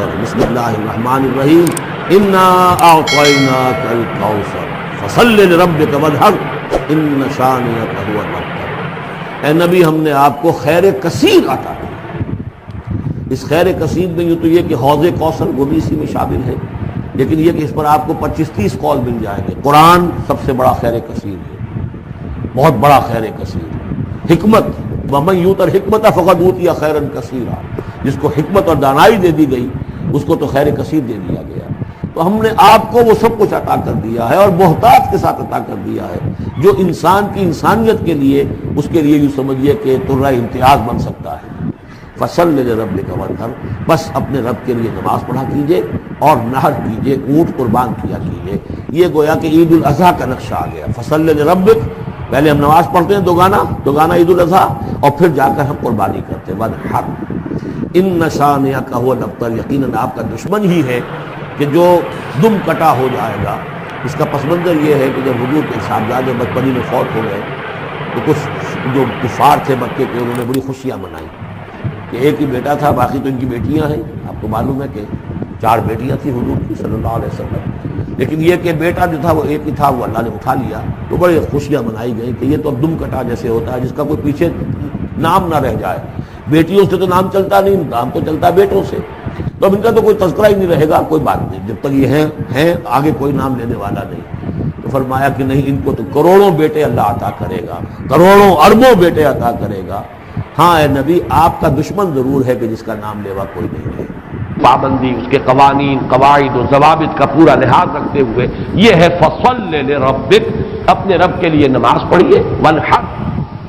الکوثر، بسم اللہ الرحمن الرحیم، انا اعطیناک الکوثر فصل لربک وانحر ان شانئک هو الابتر۔ اے نبی ہم نے آپ کو خیر کثیر عطا کیا۔ اس خیر کثیر میں یوں تو یہ کہ حوض کوثر وہ بھی اسی میں شامل ہے، لیکن یہ کہ اس پر آپ کو 25-30 قول مل جائیں گے۔ قرآن سب سے بڑا خیر کثیر ہے، بہت بڑا خیر کثیر۔ حکمت، ومن یؤت الحکمت فقد اوتی خیرا کثیرا، جس کو حکمت اور دانائی دے دی گئی اس کو تو خیر کثیر دے دیا گیا۔ تو ہم نے آپ کو وہ سب کچھ عطا کر دیا ہے اور بہتات کے ساتھ عطا کر دیا ہے، جو انسان کی انسانیت کے لیے، اس کے لیے یوں سمجھیے کہ ترہ امتیاز بن سکتا ہے۔ فصل لربک وانحر، بس اپنے رب کے لیے نماز پڑھا کیجئے اور نحر کیجئے، اونٹ قربان کیا کیجئے۔ یہ گویا کہ عید الاضحیٰ کا نقشہ آ گیا۔ فصل لربک، پہلے ہم نماز پڑھتے ہیں دوگانا عید الاضحیٰ، اور پھر جا کر ہم قربانی کرتے ہیں۔ وانحر ان شانئک هو الابتر، یقیناً آپ کا دشمن ہی ہے کہ جو دم کٹا ہو جائے گا۔ اس کا پس منظر یہ ہے کہ جب حضور کے صاحبزادے بچپنی میں فوت ہو گئے تو کچھ جو کفار تھے مکے کے، انہوں نے بڑی خوشیاں منائی کہ ایک ہی بیٹا تھا، باقی تو ان کی بیٹیاں ہیں۔ آپ کو معلوم ہے کہ 4 بیٹیاں تھیں حضور کی صلی اللہ علیہ وسلم، لیکن یہ کہ بیٹا جو تھا وہ ایک ہی تھا، وہ اللہ نے اٹھا لیا، تو بڑے خوشیاں منائی گئی کہ یہ تو اب دم کٹا جیسے ہوتا ہے جس کا کوئی پیچھے نام نہ رہ جائے۔ بیٹیوں سے تو نام چلتا نہیں، نام تو چلتا بیٹوں سے، تو اب ان کا تو کوئی تذکرہ ہی نہیں رہے گا۔ کوئی بات نہیں، جب تک یہ ہیں آگے کوئی نام لینے والا نہیں۔ تو فرمایا کہ نہیں، ان کو تو کروڑوں بیٹے اللہ عطا کرے گا، کروڑوں اربوں بیٹے عطا کرے گا۔ ہاں اے نبی، آپ کا دشمن ضرور ہے کہ جس کا نام لیوا کوئی نہیں ہے۔ پابندی، اس کے قوانین، قواعد و ضوابط کا پورا لحاظ رکھتے ہوئے یہ ہے فصل لربک، اپنے رب کے لیے نماز پڑھیے، وانحر،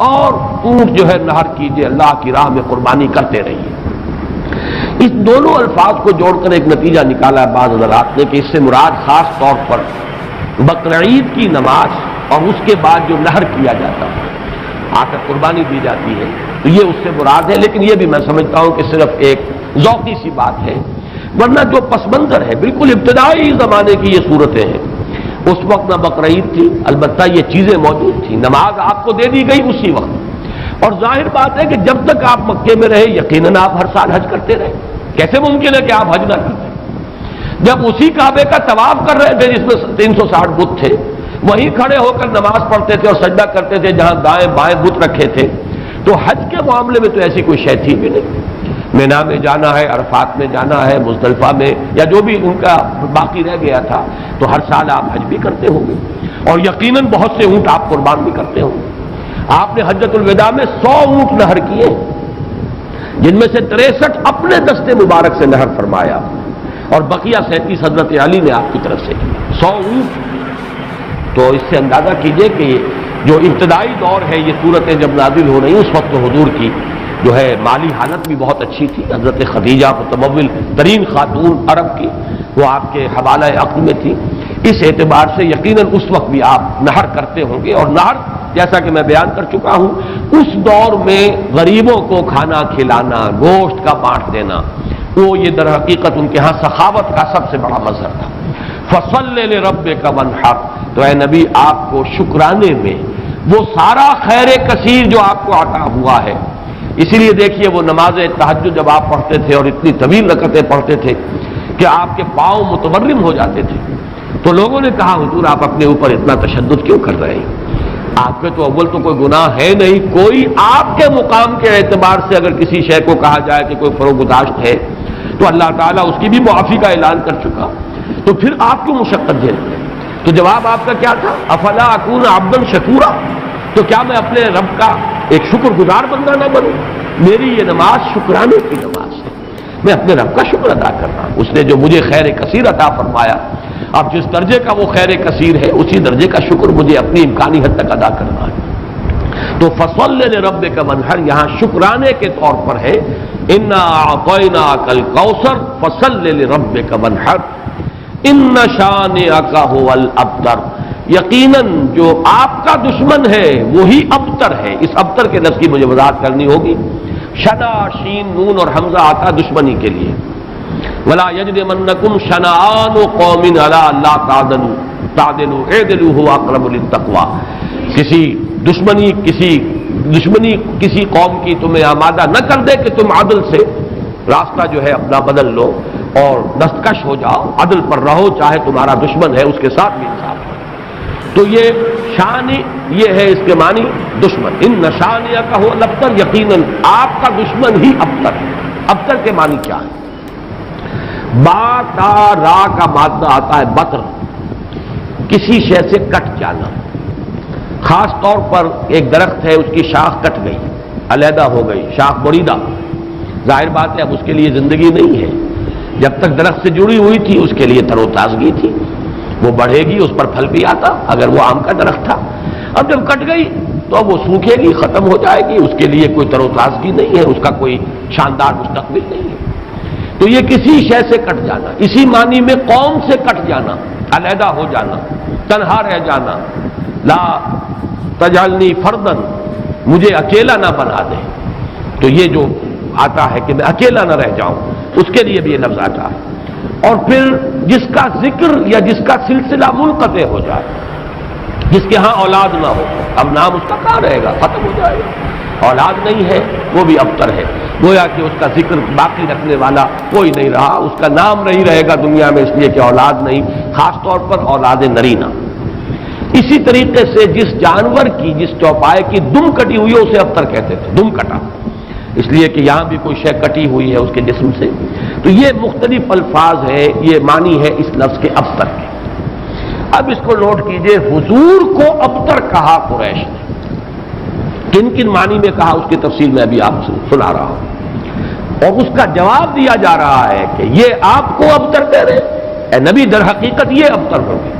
اور اونٹ جو ہے نحر کیجئے، اللہ کی راہ میں قربانی کرتے رہیے۔ اس دونوں الفاظ کو جوڑ کر ایک نتیجہ نکالا ہے بعض حضرات نے کہ اس سے مراد خاص طور پر بقرعید کی نماز اور اس کے بعد جو نحر کیا جاتا ہے، آ کر قربانی دی جاتی ہے، تو یہ اس سے مراد ہے۔ لیکن یہ بھی میں سمجھتا ہوں کہ صرف ایک ذوقی سی بات ہے، ورنہ جو پس منظر ہے بالکل ابتدائی زمانے کی یہ صورتیں ہیں۔ اس وقت نہ بقرعید تھی، البتہ یہ چیزیں موجود تھیں، نماز آپ کو دے دی گئی اسی وقت، اور ظاہر بات ہے کہ جب تک آپ مکے میں رہے یقیناً آپ ہر سال حج کرتے رہے۔ کیسے ممکن ہے کہ آپ حج نہ کرتے؟ جب اسی کعبے کا طواف کر رہے تھے جس میں 360 بت تھے، وہیں کھڑے ہو کر نماز پڑھتے تھے اور سجدہ کرتے تھے جہاں دائیں بائیں بت رکھے تھے، تو حج کے معاملے میں تو ایسی کوئی شے تھی بھی نہیں۔ مینا میں جانا ہے، عرفات میں جانا ہے، مزدلفہ میں، یا جو بھی ان کا باقی رہ گیا تھا، تو ہر سال آپ حج بھی کرتے ہوں گے، اور یقیناً بہت سے اونٹ آپ قربان بھی کرتے ہوں گے۔ آپ نے حجۃ الوداع میں 100 اونٹ نحر کیے، جن میں سے 63 اپنے دستے مبارک سے نحر فرمایا، اور بقیہ 37 حضرت علی نے آپ کی طرف سے کیا۔ 100 اونٹ، تو اس سے اندازہ کیجئے کہ جو ابتدائی دور ہے، یہ صورتیں جب نازل ہو رہی اس وقت تو حضور کی جو ہے مالی حالت بھی بہت اچھی تھی۔ حضرت خدیجہ متمول ترین خاتون عرب کی، وہ آپ کے حوالہ عقد میں تھی، اس اعتبار سے یقیناً اس وقت بھی آپ نحر کرتے ہوں گے۔ اور نحر جیسا کہ میں بیان کر چکا ہوں، اس دور میں غریبوں کو کھانا کھلانا، گوشت کا بانٹ دینا، وہ یہ در حقیقت ان کے ہاں سخاوت کا سب سے بڑا مظہر تھا۔ فصل لربک وانحر، تو اے نبی آپ کو شکرانے میں وہ سارا خیر کثیر جو آپ کو عطا ہوا ہے، اسی لیے دیکھیے وہ نماز تہجد جب آپ پڑھتے تھے اور اتنی طویل رکعتیں پڑھتے تھے کہ آپ کے پاؤں متورم ہو جاتے تھے، تو لوگوں نے کہا حضور آپ اپنے اوپر اتنا تشدد کیوں کر رہے ہیں؟ آپ کے تو اول تو کوئی گناہ ہے نہیں، کوئی آپ کے مقام کے اعتبار سے اگر کسی شے کو کہا جائے کہ کوئی فروگزاشت ہے تو اللہ تعالیٰ اس کی بھی معافی کا اعلان کر چکا، تو پھر آپ کیوں مشقت جھیلتے ہیں؟ تو جواب آپ کا کیا تھا؟ افلا اکون عبدا شکورا، تو کیا میں اپنے رب کا ایک شکر گزار بندہ نہ بنوں؟ میری یہ نماز شکرانے کی نماز ہے، میں اپنے رب کا شکر ادا کر رہا ہوں، اس نے جو مجھے خیر کثیر عطا فرمایا، اب جس درجے کا وہ خیر کثیر ہے اسی درجے کا شکر مجھے اپنی امکانی حد تک ادا کرنا ہے۔ تو فصل لربک وانحر یہاں شکرانے کے طور پر ہے، انا اعطیناک الکوثر فصل لربک وانحر ان شانئک هو الابتر، یقیناً جو آپ کا دشمن ہے وہی ابتر ہے۔ اس ابتر کے لفظ کی مجھے وضاحت کرنی ہوگی۔ شنا، شین، نون اور حمزہ آتا دشمنی کے لیے، وَلَا يَجْرِمَنَّكُمْ شَنَآنُ قَوْمٍ عَلَىٰ أَلَّا تَعْدِلُوا اعْدِلُوا هُوَ أَقْرَبُ لِلتَّقْوَىٰ، کسی دشمنی کسی قوم کی تمہیں آمادہ نہ کر دے کہ تم عدل سے راستہ جو ہے اپنا بدل لو، اور دستکش ہو جاؤ، عدل پر رہو، چاہے تمہارا دشمن ہے اس کے ساتھ بھی انصاف کرو۔ تو یہ شان یہ ہے، اس کے معنی دشمن۔ ان نشانیہ کا ہو الابتر، یقیناً آپ کا دشمن ہی ابتر ہے۔ ابتر کے معنی کیا ہے؟ با تا را کا مادہ آتا ہے بطر، کسی شے سے کٹ جانا۔ خاص طور پر ایک درخت ہے، اس کی شاخ کٹ گئی، علیحدہ ہو گئی، شاخ بریدہ، ظاہر بات ہے اب اس کے لیے زندگی نہیں ہے۔ جب تک درخت سے جڑی ہوئی تھی اس کے لیے تر و تازگی تھی، وہ بڑھے گی، اس پر پھل بھی آتا اگر وہ آم کا درخت تھا۔ اب جب کٹ گئی تو اب وہ سوکھے گی، ختم ہو جائے گی، اس کے لیے کوئی تر و تازگی نہیں ہے، اس کا کوئی شاندار مستقبل نہیں ہے۔ تو یہ کسی شے سے کٹ جانا، اسی معنی میں قوم سے کٹ جانا، علیحدہ ہو جانا، تنہا رہ جانا۔ لا تجعلنی فردن، مجھے اکیلا نہ بنا دے۔ تو یہ جو آتا ہے کہ میں اکیلا نہ رہ جاؤں، اس کے لیے بھی یہ لفظ آتا ہے۔ اور پھر جس کا ذکر یا جس کا سلسلہ منقطع ہو جائے، جس کے ہاں اولاد نہ ہو، اب نام اس کا کہاں رہے گا، ختم ہو جائے گا، اولاد نہیں ہے، وہ بھی ابتر ہے۔ گویا کہ اس کا ذکر باقی رکھنے والا کوئی نہیں رہا، اس کا نام نہیں رہے گا دنیا میں، اس لیے کہ اولاد نہیں، خاص طور پر اولاد نرینہ۔ اسی طریقے سے جس جانور کی، جس چوپائے کی دم کٹی ہوئی ہے اسے ابتر کہتے تھے، دم کٹا، اس لیے کہ یہاں بھی کوئی شے کٹی ہوئی ہے اس کے جسم سے۔ تو یہ مختلف الفاظ ہیں، یہ معنی ہے اس لفظ کے ابتر کے۔ اب اس کو نوٹ کیجئے، حضور کو ابتر کہا قریش نے، کن کن معنی میں کہا اس کی تفصیل میں ابھی آپ سے سنا رہا ہوں، اور اس کا جواب دیا جا رہا ہے کہ یہ آپ کو ابتر کہہ رہے اے نبی، در حقیقت یہ ابتر ہوں گے،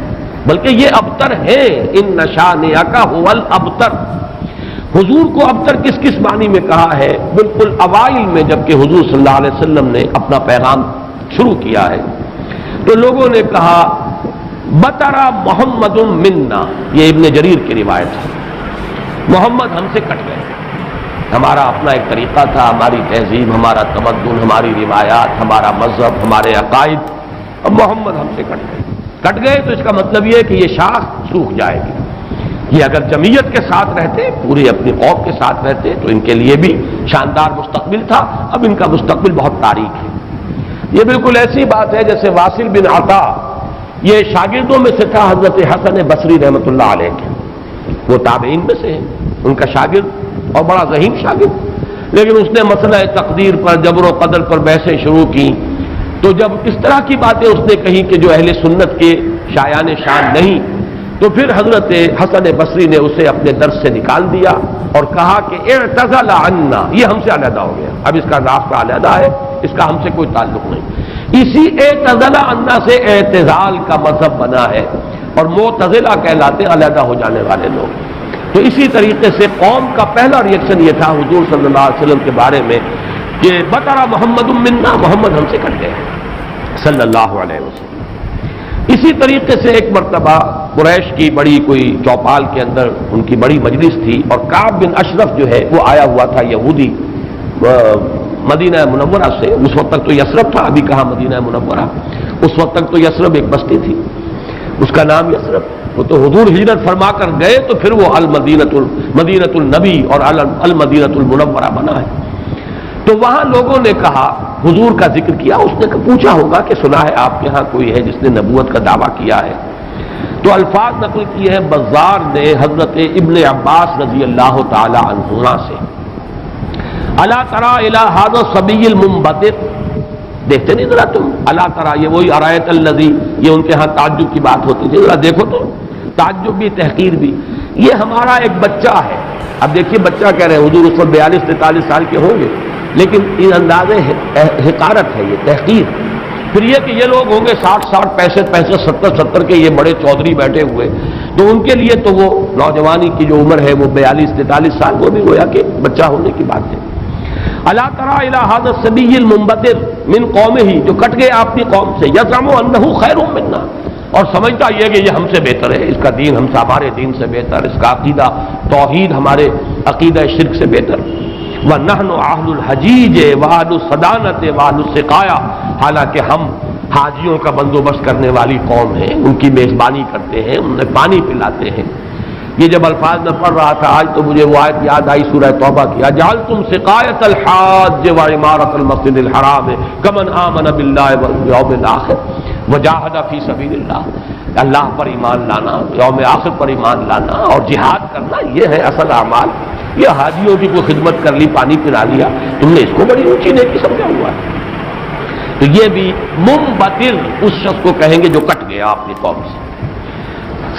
بلکہ یہ ابتر ہے۔ ان نشانیک هو الابتر، حضور کو ابتر کس کس معنی میں کہا ہے؟ بالکل اوائل میں جبکہ حضور صلی اللہ علیہ وسلم نے اپنا پیغام شروع کیا ہے تو لوگوں نے کہا بطرا محمد منا، یہ ابن جریر کی روایت ہے، محمد ہم سے کٹ گئے، ہمارا اپنا ایک طریقہ تھا، ہماری تہذیب، ہمارا تمدن، ہماری روایات، ہمارا مذہب، ہمارے عقائد، اب محمد ہم سے کٹ گئے تو اس کا مطلب یہ ہے کہ یہ شاخ سوکھ جائے گی۔ یہ اگر جمعیت کے ساتھ رہتے، پوری اپنی قوم کے ساتھ رہتے تو ان کے لیے بھی شاندار مستقبل تھا، اب ان کا مستقبل بہت تاریک ہے۔ یہ بالکل ایسی بات ہے جیسے واصل بن عطا، یہ شاگردوں میں سے تھا حضرت حسن بصری رحمۃ اللہ علیہ کے، وہ تابعین میں سے ہیں، ان کا شاگرد اور بڑا ذہین شاگرد، لیکن اس نے مسئلہ تقدیر پر، جبر و قدر پر بحثیں شروع کی، تو جب اس طرح کی باتیں اس نے کہی کہ جو اہل سنت کے شایان شان نہیں، تو پھر حضرت حسن بصری نے اسے اپنے درس سے نکال دیا اور کہا کہ اعتزل عنا، یہ ہم سے علیحدہ ہو گیا، اب اس کا راستہ علیحدہ ہے، اس کا ہم سے کوئی تعلق نہیں۔ اسی اعتزل عنا سے اعتزال کا مذہب بنا ہے، اور معتزلہ کہلاتے علیحدہ ہو جانے والے لوگ۔ تو اسی طریقے سے قوم کا پہلا ریئیکشن یہ تھا حضور صلی اللہ علیہ وسلم کے بارے میں کہ بطرا محمد منا، محمد ہم سے کٹ گئے صلی اللہ علیہ وسلم۔ اسی طریقے سے ایک مرتبہ قریش کی بڑی کوئی چوپال کے اندر ان کی بڑی مجلس تھی، اور کعب بن اشرف جو ہے وہ آیا ہوا تھا، یہودی، مدینہ منورہ سے، اس وقت تک تو یثرب تھا، ابھی کہاں مدینہ منورہ، اس وقت تک تو یثرب ایک بستی تھی، اس کا نام یثرب، وہ تو حضور ہجرت فرما کر گئے تو پھر وہ مدینۃ النبی اور المدینۃ المنورہ بنا ہے۔ تو وہاں لوگوں نے کہا، حضور کا ذکر کیا، اس نے پوچھا ہوگا کہ سنا ہے آپ کے ہاں کوئی ہے جس نے نبوت کا دعویٰ کیا ہے؟ تو الفاظ نقل کیے ہیں بزار نے حضرت ابن عباس رضی اللہ تعالی عنہما سے، الا تری الی ھذا الصبی المنبتر، دیکھتے نہیں ذرا تم، الا تری، یہ وہی ارایت الذی، یہ ان کے ہاں تعجب کی بات ہوتی تھی، ذرا دیکھو تو، تعجب بھی تحقیر بھی، یہ ہمارا ایک بچہ ہے۔ اب دیکھیے بچہ کہہ رہے ہیں، حضور اس وقت 42-43 سال کے ہوں گے، لیکن ان انداز حقارت ہے، یہ تحقیر۔ پھر یہ کہ یہ لوگ ہوں گے 60 65 70 کے، یہ بڑے چودھری بیٹھے ہوئے، تو ان کے لیے تو وہ نوجوانی کی جو عمر ہے وہ 42-43 سال، وہ بھی گویا کہ بچہ ہونے کی بات ہے۔ الا تری الی ھذا الصبی المنبتر من قومہ، جو کٹ گئے اپنی قوم سے، یزعم انہ خیر منا، اور سمجھتا یہ کہ یہ ہم سے بہتر ہے، اس کا دین ہم سے، ہمارے دین سے بہتر، اس کا عقیدہ توحید ہمارے عقیدہ شرک سے بہتر، وَنَحْنُ أَهْلُ الْحَجِيجِ وَأَهْلُ الصَّدَانَةِ وَأَهْلُ السِّقَايَةِ، حالانکہ ہم حاجیوں کا بندوبست کرنے والی قوم ہیں، ان کی میزبانی کرتے ہیں، انہیں پانی پلاتے ہیں، یہ جب الفاظ میں پڑھ رہا تھا آج تو مجھے وہ آیت یاد آئی سورہ توبہ کی، اجعلتم سقایۃ الحاج وعمارۃ المسجد الحرام کمن آمن باللہ والیوم الآخر وجاہد فی سبیل اللہ، اللہ پر ایمان لانا، یوم آخر پر ایمان لانا اور جہاد کرنا، یہ ہے اصل اعمال۔ یہ حاجیوں کی کوئی خدمت کر لی، پانی پلا لیا، تم نے اس کو بڑی اونچی نیکی سمجھا ہوا ہے۔ تو یہ بھی منبتر اس شخص کو کہیں گے جو کٹ گیا اپنی قوم سے۔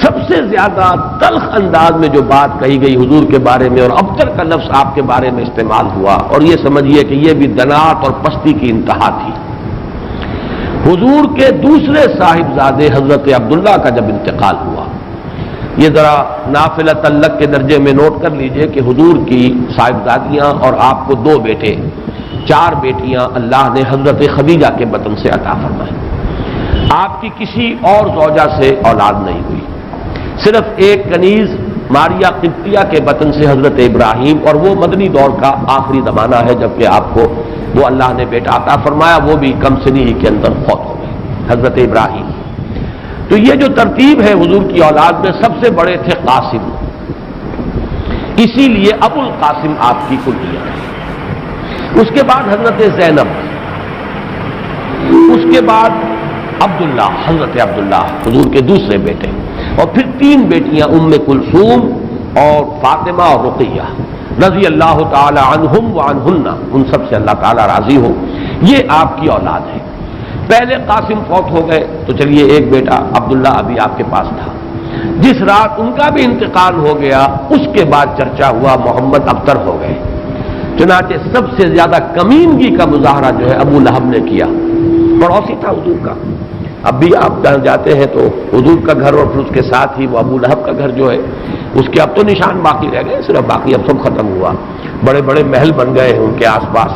سب سے زیادہ تلخ انداز میں جو بات کہی گئی حضور کے بارے میں، اور ابتر کا لفظ آپ کے بارے میں استعمال ہوا، اور یہ سمجھیے کہ یہ بھی دنات اور پستی کی انتہا تھی۔ حضور کے دوسرے صاحبزادے حضرت عبداللہ کا جب انتقال ہوا، یہ ذرا نافلہ تعلق کے درجے میں نوٹ کر لیجئے کہ حضور کی صاحبزادیاں اور آپ کو 2 بیٹے، 4 بیٹیاں اللہ نے حضرت خدیجہ کے بطن سے عطا فرمائی۔ آپ کی کسی اور زوجہ سے اولاد نہیں ہوئی، صرف ایک کنیز ماریا قبطیہ کے بطن سے حضرت ابراہیم، اور وہ مدنی دور کا آخری زمانہ ہے جبکہ آپ کو وہ اللہ نے بیٹا عطا فرمایا، وہ بھی کم سنی ہی کے اندر فوت ہو گئے حضرت ابراہیم۔ تو یہ جو ترتیب ہے حضور کی اولاد میں، سب سے بڑے تھے قاسم، اسی لیے ابو القاسم آپ کی کنیت ہے۔ اس کے بعد حضرت زینب، اس کے بعد عبداللہ، حضرت عبداللہ حضور کے دوسرے بیٹے، اور پھر 3 بیٹیاں ام کلثوم اور فاطمہ اور رقیہ رضی اللہ تعالی عنہم وعنہن، ان سب سے اللہ تعالی راضی ہو۔ یہ آپ کی اولاد ہے۔ پہلے قاسم فوت ہو گئے تو چلیے ایک بیٹا عبداللہ ابھی آپ کے پاس تھا، جس رات ان کا بھی انتقال ہو گیا اس کے بعد چرچا ہوا محمد ابتر ہو گئے۔ چنانچہ سب سے زیادہ کمینگی کا مظاہرہ جو ہے ابو لہب نے کیا، پڑوسی تھا حضور کا۔ اب بھی آپ جاتے ہیں تو حضور کا گھر اور پھر اس کے ساتھ ہی وہ ابو لہب کا گھر جو ہے، اس کے اب تو نشان باقی رہ گئے، صرف باقی اب سب ختم ہوا، بڑے بڑے محل بن گئے ہیں ان کے آس پاس،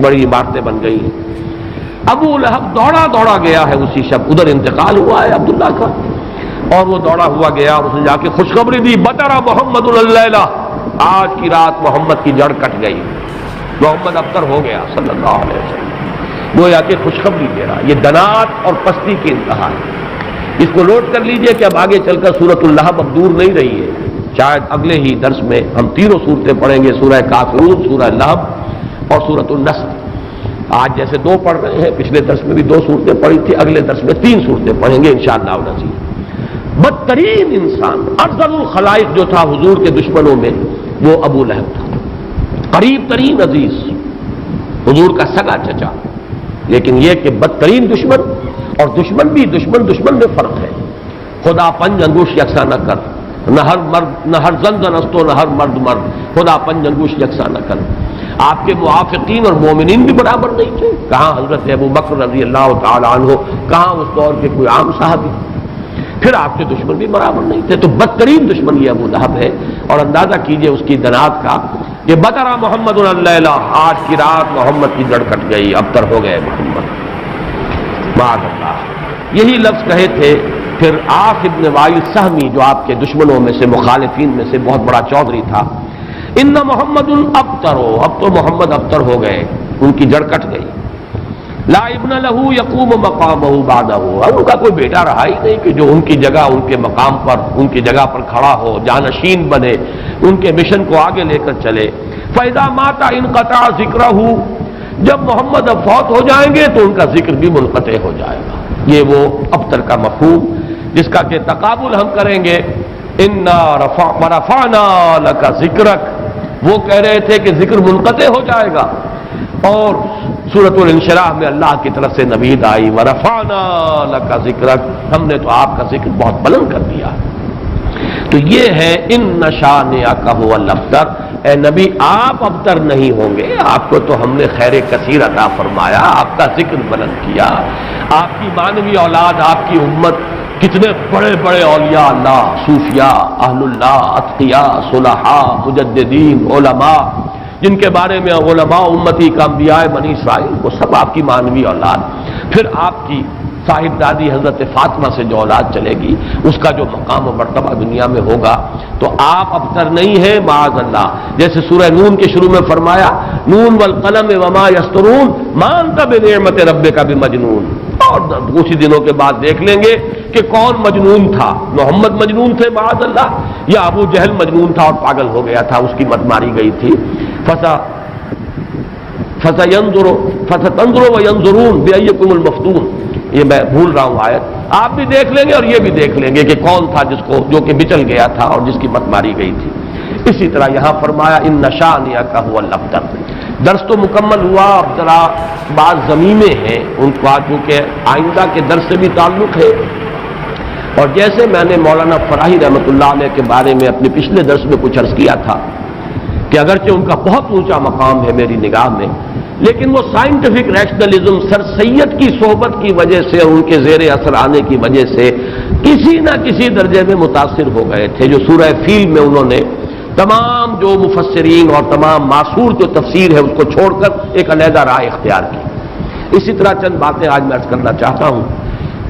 بڑی عمارتیں بن گئی ہیں۔ ابو لہب دوڑا گیا ہے اسی شب، ادھر انتقال ہوا ہے عبداللہ کا، اور وہ دوڑا ہوا گیا اور اس نے جا کے خوشخبری دی، بطر محمد اللیلہ، آج کی رات محمد کی جڑ کٹ گئی، محمد ابتر ہو گیا صلی اللہ علیہ وسلم۔ گویا کہ خوشخبری دے رہا، یہ دنات اور پستی کی انتہا ہے۔ اس کو نوٹ کر لیجئے کہ اب آگے چل کر سورۃ اللہب اب دور نہیں رہی ہے، شاید اگلے ہی درس میں ہم 3 صورتیں پڑھیں گے، سورہ کافرون، سورہ لہب اور سورۃ النصر۔ آج جیسے 2 پڑھ رہے ہیں، پچھلے درس میں بھی 2 صورتیں پڑھی تھی، اگلے درس میں 3 صورتیں پڑھیں گے انشاءاللہ العزیز۔ بدترین انسان، افضل الخلائق جو تھا حضور کے دشمنوں میں، وہ ابو لہب تھا، قریب ترین عزیز، حضور کا سگا چچا، لیکن یہ کہ بدترین دشمن، اور دشمن بھی دشمن میں فرق ہے۔ خدا پنج انگوش یکساں نہ کر، نہ ہر زن زنستو نہ ہر مرد مرد، خدا پنج انگوش یکساں نہ کر۔ آپ کے موافقین اور مومنین بھی برابر نہیں تھے، کہاں حضرت ابو بکر رضی اللہ تعالی عنہ، کہاں اس دور کے کوئی عام صحابی، پھر آپ کے دشمن بھی برابر نہیں تھے۔ تو بدترین دشمن یہ ابو لہب ہے، اور اندازہ کیجئے اس کی دنات کا کہ بطر محمد اللیلہ، آج کی رات محمد کی جڑ کٹ گئی، ابتر ہو گئے محمد، معاذ اللہ۔ یہی لفظ کہے تھے پھر عاص ابن وائل سہمی، جو آپ کے دشمنوں میں سے، مخالفین میں سے بہت بڑا چودھری تھا، ان محمد ابتر، اب تو محمد ابتر ہو گئے، ان کی جڑ کٹ گئی۔ لا ابن لہو یقوم مقامہ بعدہ، اب ان کا کوئی بیٹا رہا ہی نہیں کہ جو ان کی جگہ، ان کے مقام پر، ان کی جگہ پر کھڑا ہو، جانشین بنے، ان کے مشن کو آگے لے کر چلے۔ فَإِذَا مَاتَ انقطع ذِكْرَهُ، جب محمد اب فوت ہو جائیں گے تو ان کا ذکر بھی منقطع ہو جائے گا۔ یہ وہ ابتر کا مفہوم جس کا کہ تقابل ہم کریں گے، اِنَّا رَفَعْنَا لَكَ ذِكْرَكَ، وہ کہہ رہے تھے کہ ذکر منقطع ہو جائے گا، اور سورۃ الانشراح میں اللہ کی طرف سے نوید آئی، وَرَفَعْنَا لَكَ ذِكْرَكَ، ہم نے تو آپ کا ذکر بہت بلند کر دیا۔ تو یہ ہے اِنَّ شَانِئَكَ هُوَ الْأَبْتَرُ، اے نبی آپ ابتر نہیں ہوں گے، آپ کو تو ہم نے خیر کثیر عطا فرمایا، آپ کا ذکر بلند کیا، آپ کی مانوی اولاد، آپ کی امت، کتنے بڑے بڑے اولیاء اللہ، صوفیاء، اہل اللہ، اتقیاء، صلحاء، مجددین، علماء، جن کے بارے میں علماء امتی کا انبیاء بنی اسرائیل، وہ سب آپ کی مانوی اولاد۔ پھر آپ کی صاحبزادی حضرت فاطمہ سے جو اولاد چلے گی، اس کا جو مقام و مرتبہ دنیا میں ہوگا، تو آپ ابتر نہیں ہیں معاذ اللہ۔ جیسے سورہ نون کے شروع میں فرمایا، نون والقلم وما یسطرون ما انت بنعمت ربک بمجنون، اور کچھ دنوں کے بعد دیکھ لیں گے کہ کون مجنون تھا، محمد مجنون تھے معاذ اللہ، یا ابو جہل مجنون تھا اور پاگل ہو گیا تھا، اس کی مت ماری گئی تھی۔ فَسَتَنظُرُ وَيَنظُرُونَ بِأَيِّكُمُ الْمَفْتُونُ، یہ میں بھول رہا ہوں آیت، آپ بھی دیکھ لیں گے اور یہ بھی دیکھ لیں گے کہ کون تھا جو کہ بچل گیا تھا اور جس کی مت ماری گئی تھی۔ اسی طرح یہاں فرمایا ان شانئک هو الابتر۔ درس تو مکمل ہوا، اب ذرا بعض ضمیمیں ہیں ان کو چونکہ آئندہ کے درس سے بھی تعلق ہے، اور جیسے میں نے مولانا فراہی رحمۃ اللہ علیہ کے بارے میں اپنے پچھلے درس میں کچھ عرض کیا تھا کہ اگرچہ ان کا بہت اونچا مقام ہے میری نگاہ میں، لیکن وہ سائنٹیفک ریشنلزم سر سید کی صحبت کی وجہ سے اور ان کے زیر اثر آنے کی وجہ سے کسی نہ کسی درجے میں متاثر ہو گئے تھے، جو سورہ فیل میں انہوں نے تمام جو مفسرین اور تمام معصور جو تفسیر ہے اس کو چھوڑ کر ایک علیحدہ رائے اختیار کی۔ اسی طرح چند باتیں آج میں عرض کرنا چاہتا ہوں۔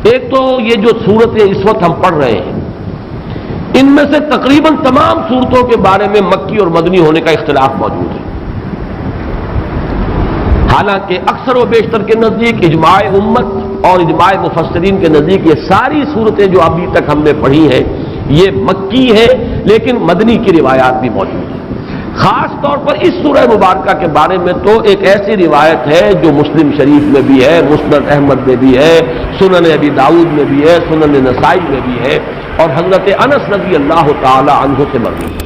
ایک تو یہ جو صورتیں اس وقت ہم پڑھ رہے ہیں، ان میں سے تقریباً تمام صورتوں کے بارے میں مکی اور مدنی ہونے کا اختلاف موجود ہے، حالانکہ اکثر و بیشتر کے نزدیک اجماع امت اور اجماع مفسرین کے نزدیک یہ ساری صورتیں جو ابھی تک ہم نے پڑھی ہیں یہ مکی ہے، لیکن مدنی کی روایات بھی موجود ہیں۔ خاص طور پر اس سورہ مبارکہ کے بارے میں تو ایک ایسی روایت ہے جو مسلم شریف میں بھی ہے، مسند احمد میں بھی ہے، سنن ابی داؤد میں بھی ہے، سنن نسائی میں بھی ہے، اور حضرت انس رضی اللہ تعالی عنہ سے مروی ہے۔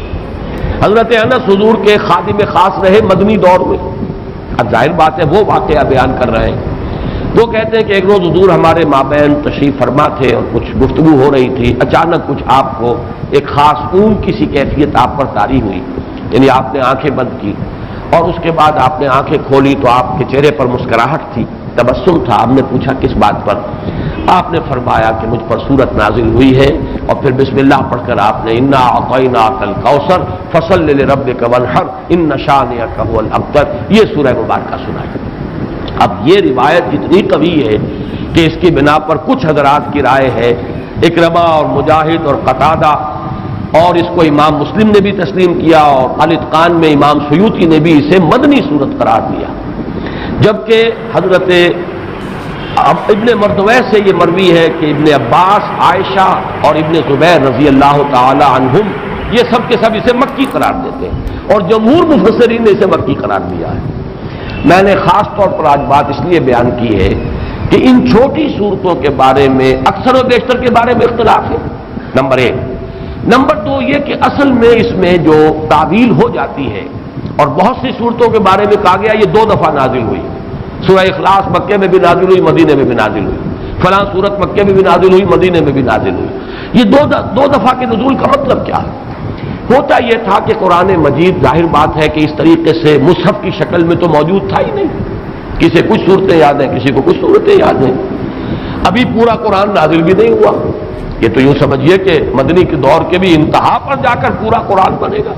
حضرت انس حضور کے خادم خاص رہے مدنی دور میں، اب ظاہر بات ہے وہ واقعہ بیان کر رہے ہیں۔ وہ کہتے ہیں کہ ایک روز حضور ہمارے مابین تشریف فرما تھے اور کچھ گفتگو ہو رہی تھی، اچانک کچھ آپ کو ایک خاص اونگ کی سی کیفیت آپ پر طاری ہوئی، یعنی آپ نے آنکھیں بند کی اور اس کے بعد آپ نے آنکھیں کھولی تو آپ کے چہرے پر مسکراہٹ تھی، تبسم تھا۔ آپ نے پوچھا کس بات پر؟ آپ نے فرمایا کہ مجھ پر سورت نازل ہوئی ہے، اور پھر بسم اللہ پڑھ کر آپ نے انا اعطیناک الکوثر فصل لربک وانحر ان شانئک هو الابتر، یہ سورہ مبارکہ سنائی۔ اب یہ روایت اتنی قوی ہے کہ اس کی بنا پر کچھ حضرات کی رائے ہے، اکرمہ اور مجاہد اور قتادہ، اور اس کو امام مسلم نے بھی تسلیم کیا، اور الاتقان میں امام سیوطی نے بھی اسے مدنی صورت قرار دیا، جبکہ حضرت ابن مردویہ سے یہ مروی ہے کہ ابن عباس، عائشہ اور ابن زبیر رضی اللہ تعالی عنہم یہ سب کے سب اسے مکی قرار دیتے ہیں، اور جمہور مفسرین نے اسے مکی قرار دیا ہے۔ میں نے خاص طور پر آج بات اس لیے بیان کی ہے کہ ان چھوٹی صورتوں کے بارے میں اکثر و بیشتر کے بارے میں اختلاف ہے، نمبر ایک۔ نمبر دو یہ کہ اصل میں اس میں جو تعویل ہو جاتی ہے، اور بہت سی صورتوں کے بارے میں کہا گیا یہ 2 دفعہ نازل ہوئی، سورہ اخلاص مکے میں بھی نازل ہوئی، مدینے میں بھی نازل ہوئی، فلاں سورت مکے میں بھی نازل ہوئی، مدینے میں بھی نازل ہوئی۔ یہ دو دفعہ کے نزول کا مطلب کیا ہے؟ ہوتا یہ تھا کہ قرآن مجید ظاہر بات ہے کہ اس طریقے سے مصحف کی شکل میں تو موجود تھا ہی نہیں، کسی کچھ صورتیں یاد ہیں، کسی کو کچھ صورتیں یاد ہیں، ابھی پورا قرآن نازل بھی نہیں ہوا۔ یہ تو یوں سمجھیے کہ مدنی کے دور کے بھی انتہا پر جا کر پورا قرآن بنے گا،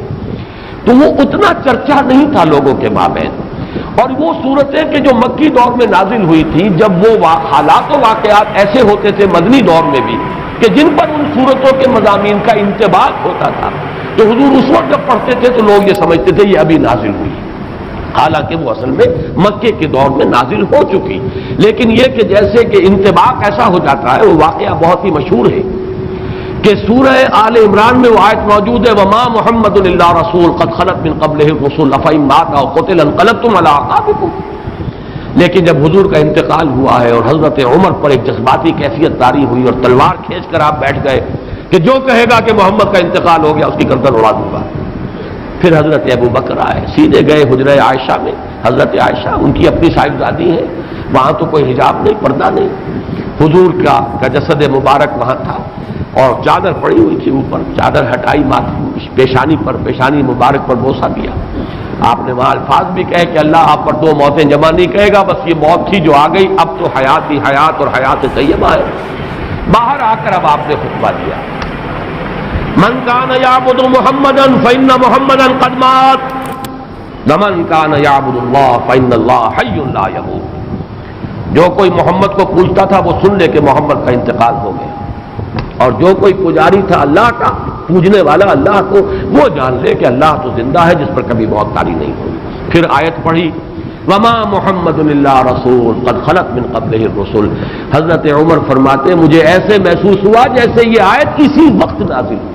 تو وہ اتنا چرچا نہیں تھا لوگوں کے مابین۔ اور وہ صورتیں کہ جو مکی دور میں نازل ہوئی تھی، جب وہ حالات و واقعات ایسے ہوتے تھے مدنی دور میں بھی کہ جن پر ان صورتوں کے مضامین کا انطباق ہوتا تھا، تو حضور اس وقت جب پڑھتے تھے تو لوگ یہ سمجھتے تھے یہ ابھی نازل ہوئی، حالانکہ وہ اصل میں مکے کے دور میں نازل ہو چکی۔ لیکن یہ کہ جیسے کہ انطباق ایسا ہو جاتا ہے، وہ واقعہ بہت ہی مشہور ہے کہ سورہ آل عمران میں وہ آیت موجود ہے وما محمد الا رسول قد خلت من قبلہ الرسل افئن مات او قتل انقلبتم علی اعقابکم۔ لیکن جب حضور کا انتقال ہوا ہے اور حضرت عمر پر ایک جذباتی کیفیت طاری ہوئی اور تلوار کھینچ کر آپ بیٹھ گئے کہ جو کہے گا کہ محمد کا انتقال ہو گیا اس کی گردن اڑا دوں گا، پھر حضرت ابو بکر آئے، سیدھے گئے حجرہ عائشہ میں۔ حضرت عائشہ ان کی اپنی صاحبزادی ہیں، وہاں تو کوئی حجاب نہیں، پردہ نہیں، حضور کا جسد مبارک وہاں تھا اور چادر پڑی ہوئی تھی اوپر، چادر ہٹائی پیشانی پر، پیشانی مبارک پر بوسہ دیا۔ آپ نے وہاں الفاظ بھی کہے کہ اللہ آپ پر 2 موتیں جمع نہیں کہے گا، بس یہ موت تھی جو آ گئی، اب تو حیات ہی حیات اور حیات طیبہ ہے۔ باہر آ کر اب آپ نے خطبہ دیا من کان یعبد محمدا فإن محمدا قد مات ومن کان یعبد اللہ فإن اللہ حی لا یموت۔ جو کوئی محمد کو پوجتا تھا وہ سن لے کہ محمد کا انتقال ہو گیا، اور جو کوئی پجاری تھا اللہ کا، پوجنے والا اللہ کو، وہ جان لے کہ اللہ تو زندہ ہے جس پر کبھی موت طاری نہیں ہوئی۔ پھر آیت پڑھی وما محمد الا رسول قد خلت من قبلہ الرسل۔ حضرت عمر فرماتے ہیں مجھے ایسے محسوس ہوا جیسے یہ آیت اسی وقت نازل ہوئی۔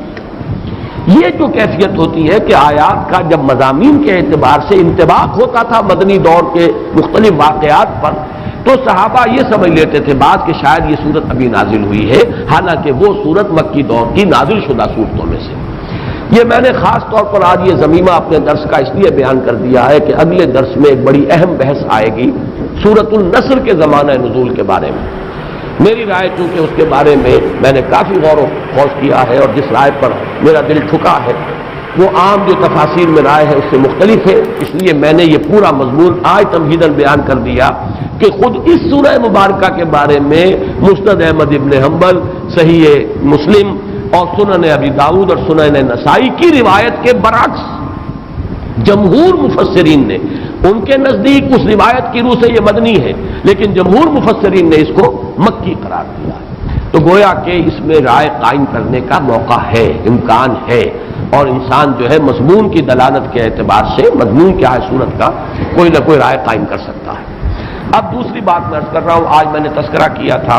یہ جو کیفیت ہوتی ہے کہ آیات کا جب مضامین کے اعتبار سے انطباق ہوتا تھا مدنی دور کے مختلف واقعات پر، تو صحابہ یہ سمجھ لیتے تھے بعض کہ شاید یہ صورت ابھی نازل ہوئی ہے، حالانکہ وہ صورت مکی دور کی نازل شدہ صورتوں میں سے۔ یہ میں نے خاص طور پر آج یہ ضمیمہ اپنے درس کا اس لیے بیان کر دیا ہے کہ اگلے درس میں ایک بڑی اہم بحث آئے گی سورۃ النصر کے زمانہ نزول کے بارے میں۔ میری رائے چونکہ اس کے بارے میں نے کافی غور و خوض کیا ہے، اور جس رائے پر میرا دل ٹھکا ہے وہ عام جو تفاسیر میں رائے ہے اس سے مختلف ہے، اس لیے میں نے یہ پورا مضمون آج تمہیداً بیان کر دیا کہ خود اس سورہ مبارکہ کے بارے میں مسند احمد ابن حنبل، صحیح مسلم اور سنن ابی داؤد اور سنن نسائی کی روایت کے برعکس جمہور مفسرین نے، ان کے نزدیک اس روایت کی روح سے یہ مدنی ہے، لیکن جمہور مفسرین نے اس کو مکی قرار دیا ہے۔ تو گویا کہ اس میں رائے قائم کرنے کا موقع ہے، امکان ہے، اور انسان جو ہے مضمون کی دلالت کے اعتبار سے مضمون کیا ہے صورت کا کوئی نہ کوئی رائے قائم کر سکتا ہے۔ اب دوسری بات میں عرض کر رہا ہوں، آج میں نے تذکرہ کیا تھا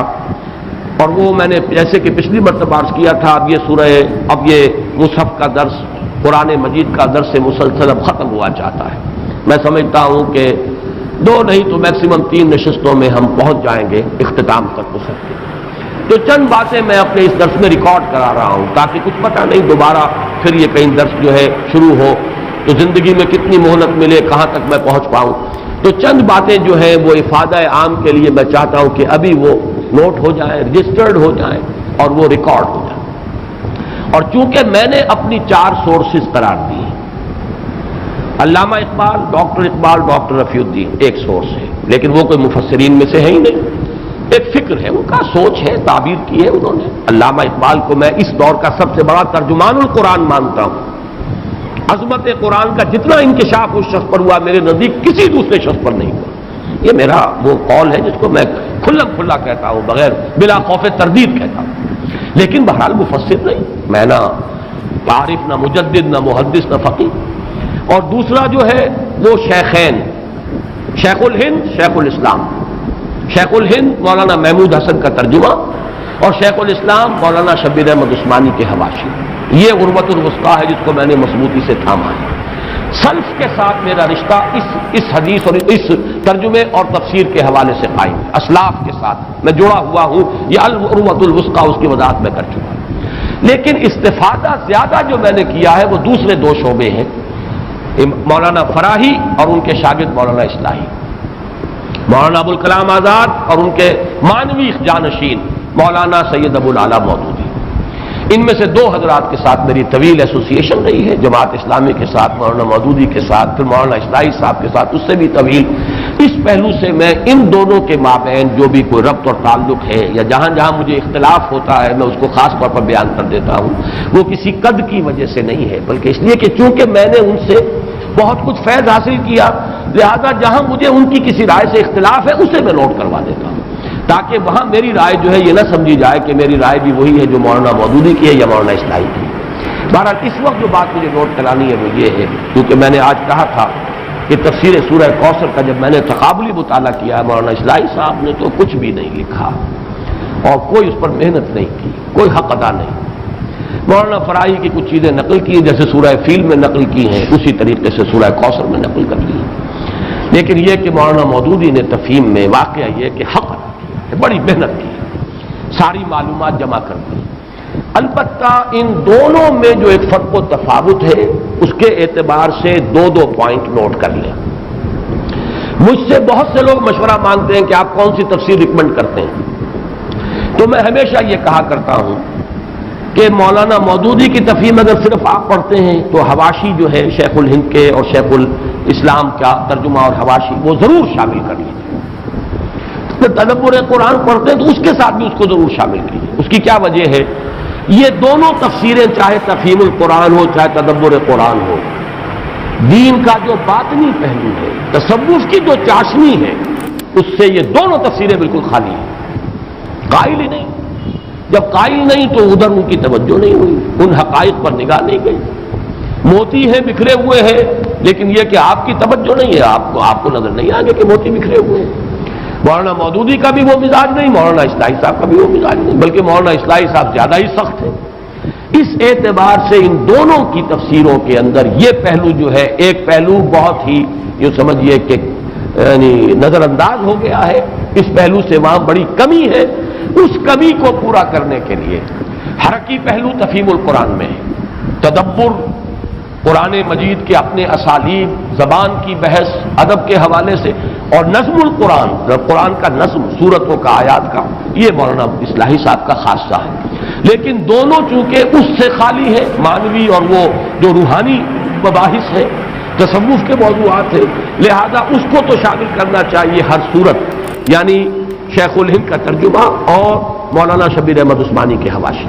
اور وہ میں نے جیسے کہ پچھلی مرتبہ عرض کیا تھا، اب یہ مصحف کا درس، قرآن مجید کا درس سے مسلسل اب ختم ہوا چاہتا ہے۔ میں سمجھتا ہوں کہ 2 نہیں تو میکسیمم 3 نشستوں میں ہم پہنچ جائیں گے اختتام تک ہو سکتے۔ تو چند باتیں میں اپنے اس درس میں ریکارڈ کرا رہا ہوں تاکہ کچھ پتہ نہیں دوبارہ پھر یہ کہیں درس جو ہے شروع ہو تو زندگی میں کتنی مہلت ملے، کہاں تک میں پہنچ پاؤں۔ تو چند باتیں جو ہیں وہ افادہ عام کے لیے میں چاہتا ہوں کہ ابھی وہ نوٹ ہو جائیں، رجسٹرڈ ہو جائیں اور وہ ریکارڈ ہو جائیں۔ اور چونکہ میں نے اپنی 4 سورسز قرار دی ہیں، علامہ اقبال، ڈاکٹر رفیع الدین ایک سورس ہے، لیکن وہ کوئی مفسرین میں سے ہے ہی نہیں، ایک فکر ہے، ان کا سوچ ہے، تعبیر کی ہے انہوں نے۔ علامہ اقبال کو میں اس دور کا سب سے بڑا ترجمان القرآن مانتا ہوں۔ عظمت قرآن کا جتنا انکشاف اس شخص پر ہوا میرے نزدیک کسی دوسرے شخص پر نہیں ہوا۔ یہ میرا وہ قول ہے جس کو میں کھلا کہتا ہوں، بغیر بلا خوف تردید کہتا ہوں، لیکن بہرحال مفسر نہیں، میں نہ عارف، نہ مجدد، نہ محدث، نہ فقیہ۔ اور دوسرا جو ہے وہ شیخین، شیخ الہند، شیخ الاسلام، شیخ الہند مولانا محمود حسن کا ترجمہ اور شیخ الاسلام مولانا شبیر احمد عثمانی کے حواشی۔ یہ غربت الوسطیٰ ہے جس کو میں نے مضبوطی سے تھاما ہے۔ سلف کے ساتھ میرا رشتہ اس حدیث اور اس ترجمے اور تفسیر کے حوالے سے قائم ہے، اسلاف کے ساتھ میں جڑا ہوا ہوں، یہ الغربت الوسطیٰ اس کی وضاحت میں کر چکا ہوں۔ لیکن استفادہ زیادہ جو میں نے کیا ہے وہ دوسرے 2 شعبے ہیں، مولانا فراہی اور ان کے شاگرد مولانا اصلاحی، مولانا ابوالکلام آزاد اور ان کے معنوی جانشین مولانا سید ابو العلا مودودی۔ ان میں سے 2 حضرات کے ساتھ میری طویل ایسوسیشن رہی ہے، جماعت اسلامی کے ساتھ مولانا مودودی کے ساتھ، پھر مولانا اصلاحی صاحب کے ساتھ اس سے بھی طویل۔ اس پہلو سے میں ان دونوں کے مابین جو بھی کوئی ربط اور تعلق ہے یا جہاں جہاں مجھے اختلاف ہوتا ہے میں اس کو خاص طور پر بیان کر دیتا ہوں، وہ کسی قد کی وجہ سے نہیں ہے، بلکہ اس لیے کہ چونکہ میں نے ان سے بہت کچھ فیض حاصل کیا، لہذا جہاں مجھے ان کی کسی رائے سے اختلاف ہے اسے میں نوٹ کروا دیتا ہوں، تاکہ وہاں میری رائے جو ہے یہ نہ سمجھی جائے کہ میری رائے بھی وہی ہے جو مولانا مودودی کی ہے یا مولانا اصلاحی کی ہے۔ بہرحال اس وقت جو بات مجھے نوٹ کرانی ہے وہ یہ ہے، کیونکہ میں نے آج کہا تھا کہ تفسیر سورہ کوثر کا جب میں نے تقابلی مطالعہ کیا ہے، مولانا اصلاحی صاحب نے تو کچھ بھی نہیں لکھا اور کوئی اس پر محنت نہیں کی، کوئی حق ادا نہیں۔ مولانا فراہی کی کچھ چیزیں نقل کی جیسے سورہ فیل میں نقل کی ہیں، اسی طریقے سے سورہ کوثر میں نقل کر لی، لیکن یہ کہ مولانا مودودی نے تفہیم میں واقعہ یہ کہ حق ادا کیا ہے، بڑی محنت کی، ساری معلومات جمع کر دی۔ البتہ ان دونوں میں جو ایک فرق و تفاوت ہے اس کے اعتبار سے 2 پوائنٹ نوٹ کر لیں۔ مجھ سے بہت سے لوگ مشورہ مانگتے ہیں کہ آپ کون سی تفسیر ریکمنڈ کرتے ہیں، تو میں ہمیشہ یہ کہا کرتا ہوں کہ مولانا مودودی کی تفہیم اگر صرف آپ پڑھتے ہیں تو حواشی جو ہے شیخ الہند کے اور شیخ الاسلام کا ترجمہ اور حواشی وہ ضرور شامل کر لیجیے۔ تدبر قرآن پڑھتے ہیں تو اس کے ساتھ بھی اس کو ضرور شامل کیجیے۔ اس کی کیا وجہ ہے؟ یہ دونوں تفسیریں چاہے تفہیم القرآن ہو چاہے تدبر قرآن ہو، دین کا جو باطنی پہلو ہے، تصوف کی جو چاشنی ہے، اس سے یہ دونوں تفسیریں بالکل خالی ہیں، قائل ہی نہیں۔ جب قائل نہیں تو ادھر ان کی توجہ نہیں ہوئی، ان حقائق پر نگاہ نہیں گئی۔ موتی ہیں بکھرے ہوئے ہیں، لیکن یہ کہ آپ کی توجہ نہیں ہے، آپ کو نظر نہیں آگے کہ موتی بکھرے ہوئے ہیں۔ مولانا مودودی کا بھی وہ مزاج نہیں، مولانا اصلاحی صاحب کا بھی وہ مزاج نہیں، بلکہ مولانا اصلاحی صاحب زیادہ ہی سخت ہے۔ اس اعتبار سے ان دونوں کی تفسیروں کے اندر یہ پہلو جو ہے، ایک پہلو بہت ہی یہ سمجھیے کہ یعنی نظر انداز ہو گیا ہے، اس پہلو سے وہاں بڑی کمی ہے۔ اس کمی کو پورا کرنے کے لیے حرکی پہلو تفہیم القرآن میں ہے، تدبر قرآن مجید کے اپنے اسالیب، زبان کی بحث ادب کے حوالے سے، اور نظم القرآن، قرآن کا نظم سورتوں کا آیات کا، یہ مولانا اصلاحی صاحب کا خاصہ ہے۔ لیکن دونوں چونکہ اس سے خالی ہے، معنوی اور وہ جو روحانی مباحث ہے، تصوف کے موضوعات ہیں، لہذا اس کو تو شامل کرنا چاہیے ہر صورت، یعنی شیخ الہند کا ترجمہ اور مولانا شبیر احمد عثمانی کے حواشی۔